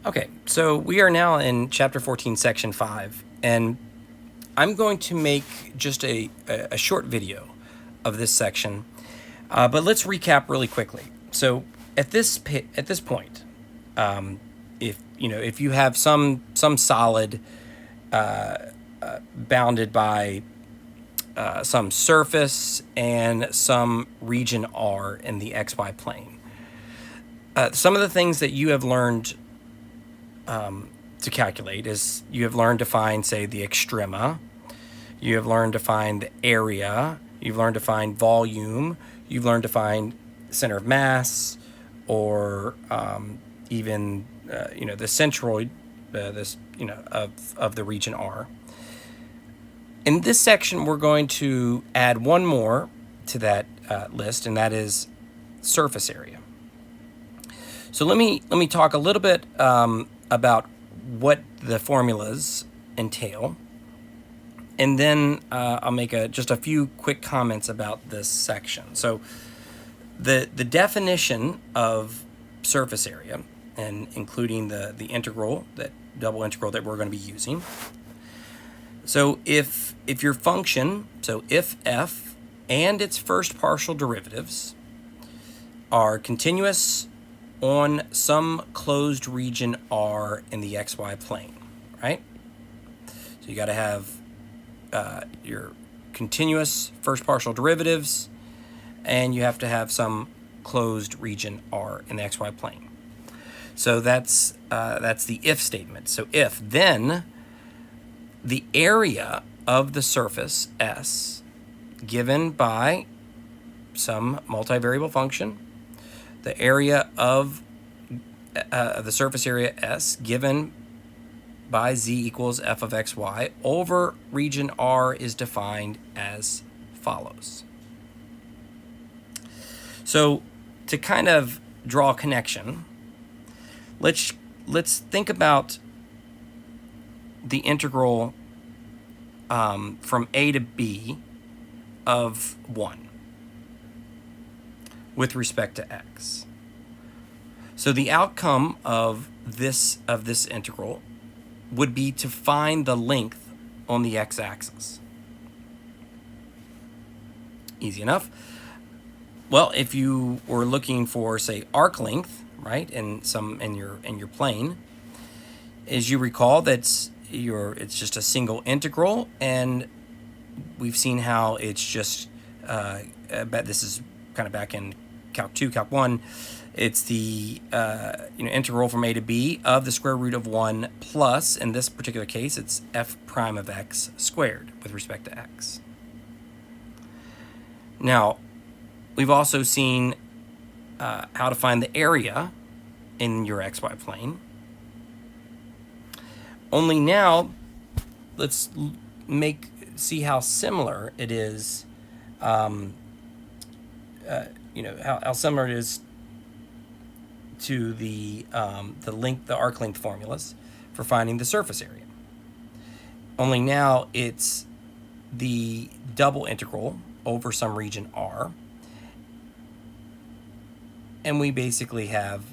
Okay, so we are now in Chapter 14, Section 5, and I'm going to make just a short video of this section, but let's recap really quickly. So at this point, if you have some solid bounded by some surface and some region R in the xy plane, some of the things that you have learned to calculate is you have learned to find, say, the extrema, you have learned to find the area, you've learned to find volume, you've learned to find center of mass, or even the centroid, of the region R. In this section, we're going to add one more to that list, and that is surface area. So let me talk a little bit about what the formulas entail, and then I'll make just a few quick comments about this section. So the definition of surface area, and including the integral, that double integral that we're going to be using. So if your function, so if f and its first partial derivatives are continuous on some closed region R in the xy plane, right? So you got to have your continuous first partial derivatives, and you have to have some closed region R in the xy plane. So that's the if statement. So if, then the area of the surface S given by some multivariable function, the area of the surface area S given by z equals f of xy over region R is defined as follows. So to kind of draw a connection, let's think about the integral from a to b of 1 with respect to x. So the outcome of this integral would be to find the length on the x-axis. Easy enough. Well, if you were looking for, say, arc length, right, in your plane, as you recall, it's just a single integral, and we've seen how it's just this is kind of back in Calc 2, Calc 1. It's the integral from a to b of the square root of 1 plus, in this particular case, it's f prime of x squared with respect to x. Now, we've also seen how to find the area in your xy plane. Only now, let's see how similar it is. How similar it is to the arc length formulas for finding the surface area. Only now it's the double integral over some region R, and we basically have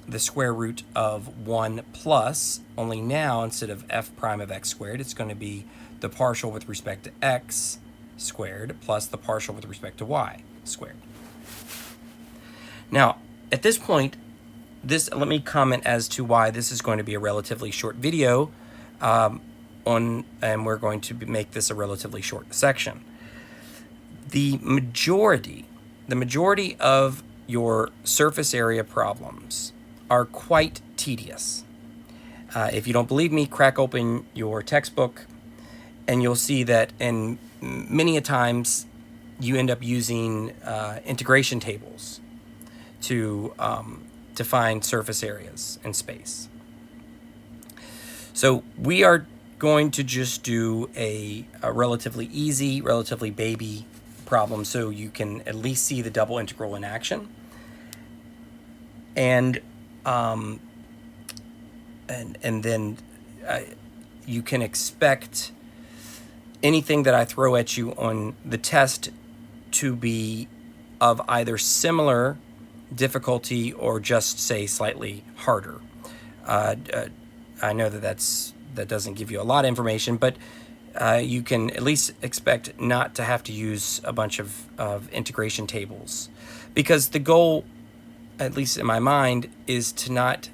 the square root of 1 plus, only now instead of f prime of x squared, it's going to be the partial with respect to x squared plus the partial with respect to y squared. Now, at this point, let me comment as to why this is going to be a relatively short video, and we're going to make this a relatively short section. The majority of your surface area problems are quite tedious. If you don't believe me, crack open your textbook, and you'll see that in many a times you end up using integration tables to find surface areas in space. So we are going to just do a relatively easy, relatively baby problem, so you can at least see the double integral in action. And then you can expect anything that I throw at you on the test to be of either similar difficulty or just, say, slightly harder. I know that doesn't give you a lot of information, but you can at least expect not to have to use a bunch of integration tables, because the goal, at least in my mind, is to not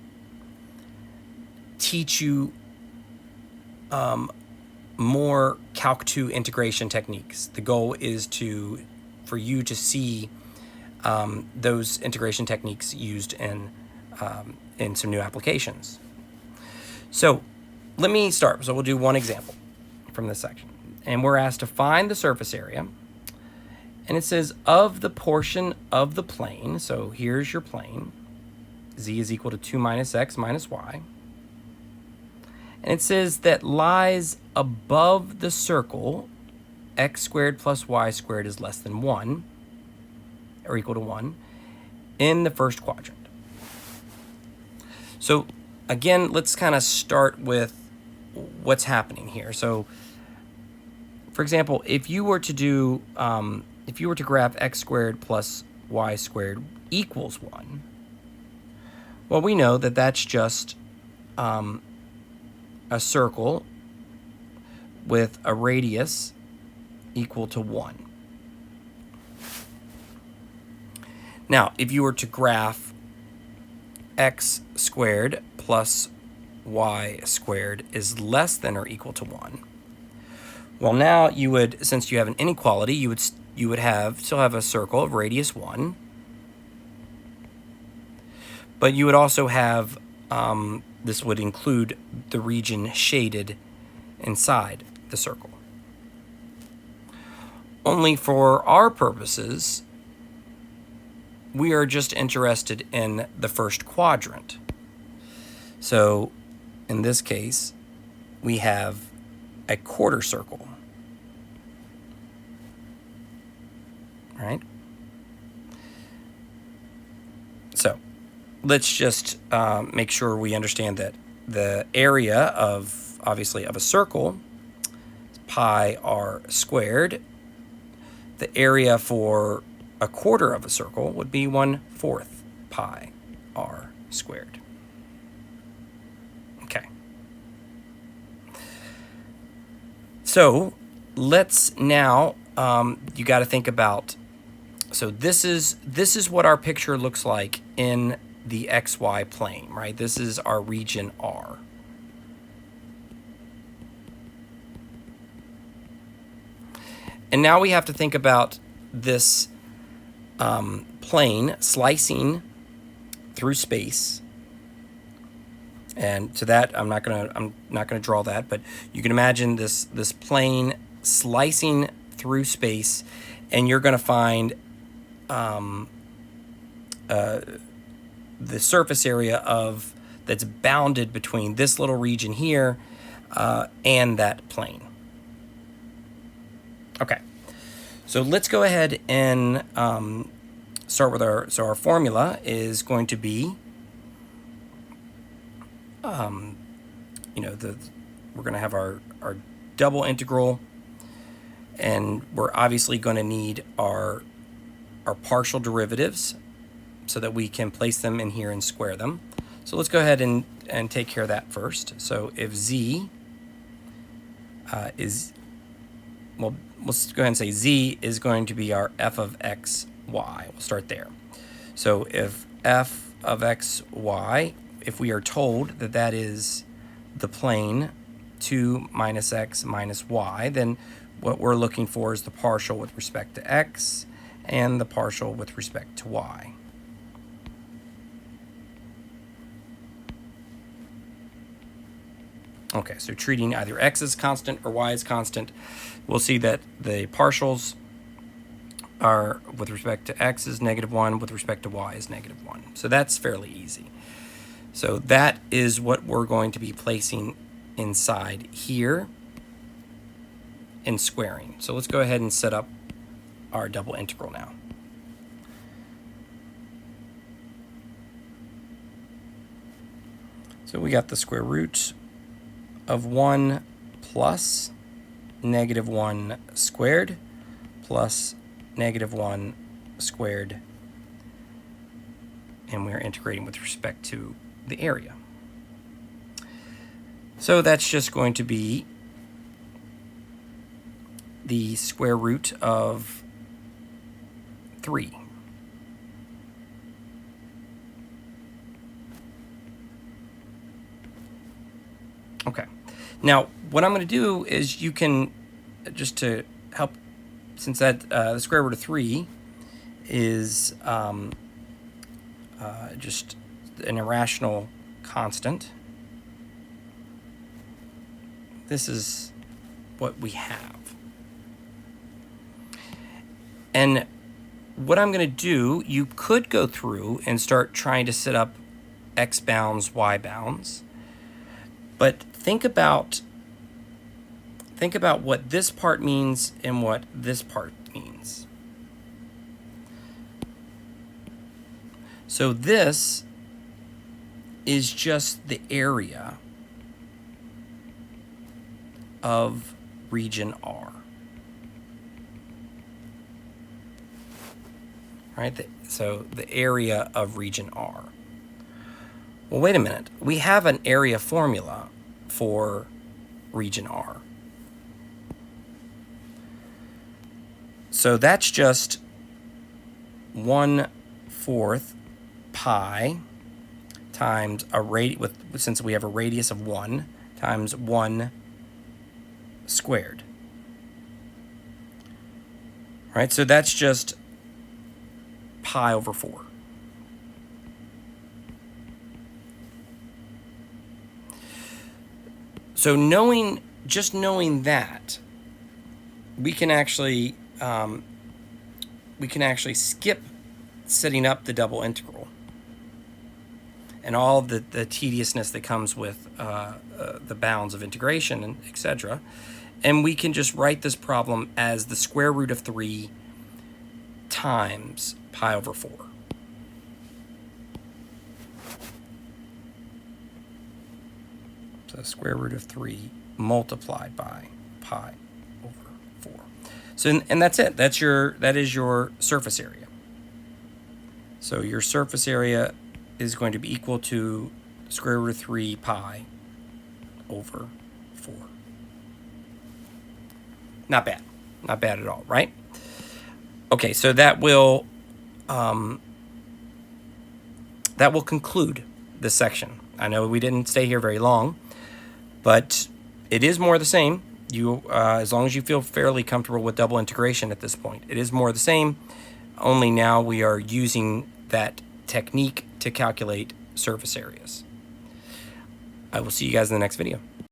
teach you more Calc 2 integration techniques. The goal is for you to see those integration techniques used in some new applications. So let me start. So we'll do one example from this section. And we're asked to find the surface area. And it says of the portion of the plane, so here's your plane, z is equal to 2 minus x minus y. And it says that lies above the circle, x squared plus y squared is less than 1, or equal to 1, in the first quadrant. So again, let's kind of start with what's happening here. So for example, if you were to graph x squared plus y squared equals 1, well, we know that that's just a circle with a radius equal to 1. Now, if you were to graph x squared plus y squared is less than or equal to 1, well, now you would, since you have an inequality, you would still have a circle of radius 1, but you would also have this would include the region shaded inside the circle. Only for our purposes, we are just interested in the first quadrant. So in this case, we have a quarter circle. Right? So let's just make sure we understand that the area of, obviously, of a circle is pi r squared. The area for a quarter of a circle would be 1/4 pi r squared. Okay. So let's now, you got to think about, so this is what our picture looks like in the XY plane, right? This is our region R. And now we have to think about this plane slicing through space. And to that, I'm not gonna draw that, but you can imagine this plane slicing through space, and you're gonna find the surface area that's bounded between this little region here and that plane. Okay, so let's go ahead and start with our formula is going to be, we're going to have our double integral, and we're obviously going to need our partial derivatives so that we can place them in here and square them. So let's go ahead and take care of that first. So if z is, well, let's go ahead and say z is going to be our f of x, y. We'll start there. So if f of x, y, if we are told that that is the plane 2 minus x minus y, then what we're looking for is the partial with respect to x and the partial with respect to y. Okay, so treating either x as constant or y as constant, we'll see that the partials are with respect to x is -1, with respect to y is -1. So that's fairly easy. So that is what we're going to be placing inside here and squaring. So let's go ahead and set up our double integral now. So we got the square root of 1 plus -1 squared plus -1 squared, and we're integrating with respect to the area. So that's just going to be the square root of 3. Okay. Now, what I'm going to do is you can, just to help, since that the square root of 3 is just an irrational constant, this is what we have. And what I'm going to do, you could go through and start trying to set up x bounds, y bounds, but think about what this part means and what this part means. So this is just the area of region R. Right? So the area of region R. Well, wait a minute. We have an area formula for region R. So that's just 1/4 pi times since we have a radius of 1 times 1 squared. Right? So that's just pi over 4. So just knowing that, we can actually skip setting up the double integral and all the tediousness that comes with the bounds of integration and etc. And we can just write this problem as the square root of 3 times pi over 4. So the square root of 3 multiplied by pi over 4. So and that's it. That is your surface area. So your surface area is going to be equal to square root of 3 pi over 4. Not bad. Not bad at all, right? Okay, so that will conclude this section. I know we didn't stay here very long, but it is more of the same. As long as you feel fairly comfortable with double integration at this point, it is more of the same, only now we are using that technique to calculate surface areas. I will see you guys in the next video.